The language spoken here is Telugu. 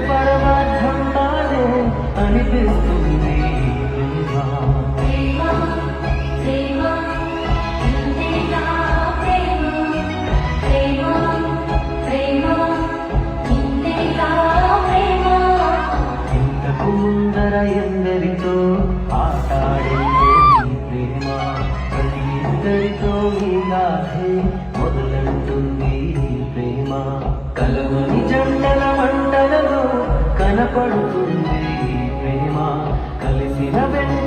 పరమార్థం నాదే అనిపిస్తుంది ఇంతకు ముందర ఎందరితో ఆటాడిందో ఈ ప్రేమ ప్రతి ఇద్దరితో ఇలాగే మొదలంటుంది ఈ ప్రేమ కలవని జంటల మంటలలో కనపడుతుంది ఈ ప్రేమ కలిసిన వెంట